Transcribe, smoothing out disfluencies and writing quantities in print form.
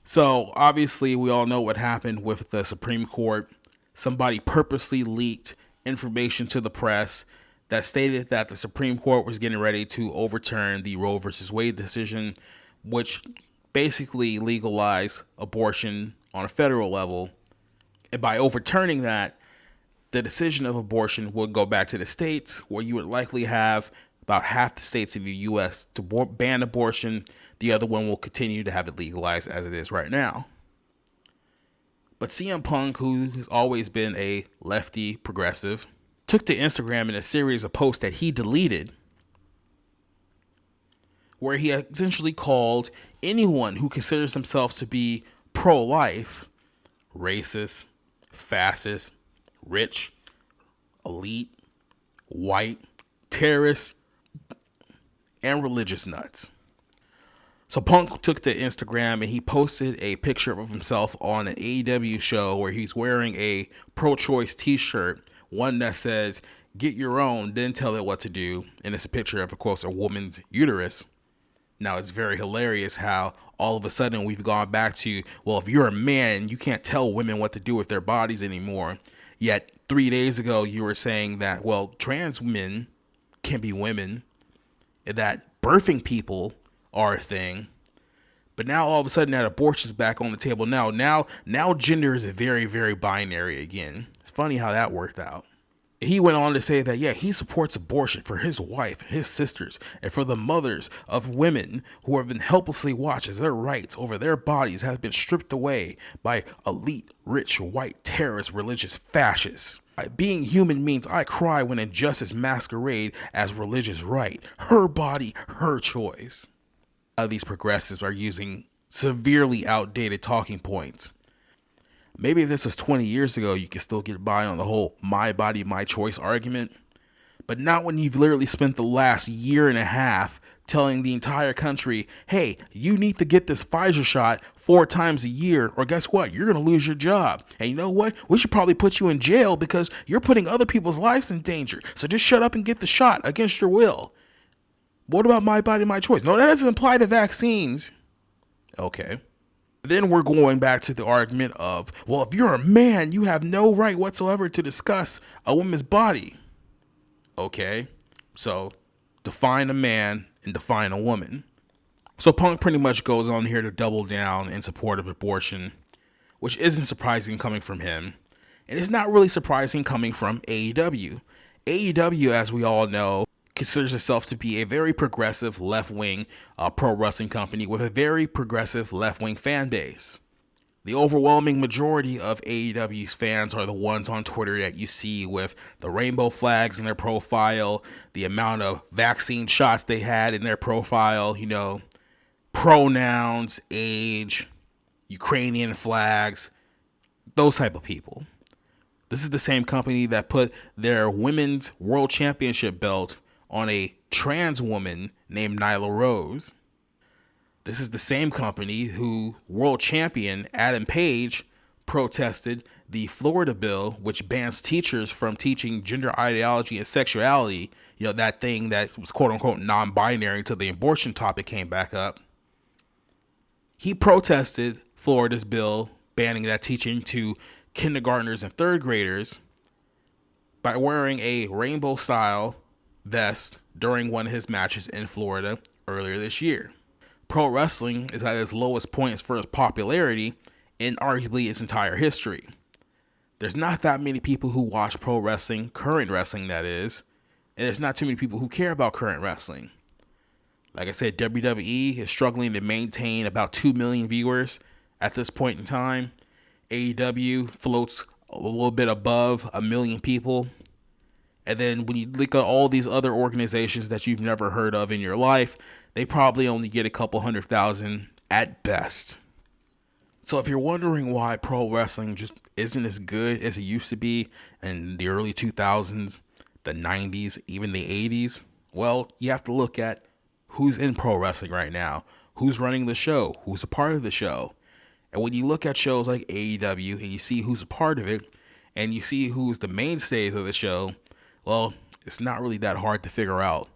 So obviously we all know what happened with the Supreme Court. Somebody purposely leaked information to the press that stated that the Supreme Court was getting ready to overturn the Roe versus Wade decision, which basically legalized abortion on a federal level. And by overturning that, the decision of abortion would go back to the states, where you would likely have about half the states in the U.S. to ban abortion. The other one will continue to have it legalized as it is right now. But CM Punk, who has always been a lefty progressive, took to Instagram in a series of posts that he deleted, where he essentially called anyone who considers themselves to be pro-life racist, fascist, rich, elite, white, terrorist, and religious nuts. So Punk took to Instagram and he posted a picture of himself on an AEW show where he's wearing a pro-choice t-shirt, one that says, "Get your own, then tell it what to do." And it's a picture of course, a woman's uterus. Now, it's very hilarious how all of a sudden we've gone back to, well, if you're a man, you can't tell women what to do with their bodies anymore. Yet 3 days ago, you were saying that, well, trans men can be women, that birthing people are a thing. But now all of a sudden that abortion's back on the table. Now gender is very, very binary again. It's funny how that worked out. He went on to say that, yeah, he supports abortion for his wife, his sisters, and for the mothers of women who have been helplessly watched as their rights over their bodies has been stripped away by elite, rich, white, terrorist, religious fascists. Being human means I cry when injustice masquerade as religious right. Her body, her choice. These progressives are using severely outdated talking points. Maybe if this was 20 years ago, you could still get by on the whole my body, my choice argument. But not when you've literally spent the last year and a half telling the entire country, hey, you need to get this Pfizer shot 4 times a year, or guess what? You're going to lose your job. And you know what? We should probably put you in jail because you're putting other people's lives in danger. So just shut up and get the shot against your will. What about my body, my choice? No, that doesn't apply to vaccines. Okay. Then we're going back to the argument of, well, if you're a man, you have no right whatsoever to discuss a woman's body. Okay, so define a man and define a woman. So Punk pretty much goes on here to double down in support of abortion, which isn't surprising coming from him. And it's not really surprising coming from AEW. AEW, as we all know, considers itself to be a very progressive left-wing pro wrestling company with a very progressive left-wing fan base. The overwhelming majority of AEW's fans are the ones on Twitter that you see with the rainbow flags in their profile, the amount of vaccine shots they had in their profile, you know, pronouns, age, Ukrainian flags, those type of people. This is the same company that put their women's world championship belt on a trans woman named Nyla Rose. This is the same company who world champion Adam Page protested the Florida bill, which bans teachers from teaching gender ideology and sexuality. You know, that thing that was quote unquote non-binary until the abortion topic came back up. He protested Florida's bill banning that teaching to kindergartners and third graders by wearing a rainbow style vest during one of his matches in Florida earlier this year. Pro wrestling is at its lowest point as far as popularity in arguably its entire history. There's not that many people who watch pro wrestling, current wrestling that is, and there's not too many people who care about current wrestling. Like I said, WWE is struggling to maintain about 2 million viewers at this point in time. AEW floats a little bit above 1 million people. And then when you look at all these other organizations that you've never heard of in your life, they probably only get a couple 100,000 at best. So if you're wondering why pro wrestling just isn't as good as it used to be in the early 2000s, the 90s, even the 80s, well, you have to look at who's in pro wrestling right now, who's running the show, who's a part of the show. And when you look at shows like AEW and you see who's a part of it, and you see who's the mainstays of the show, well, it's not really that hard to figure out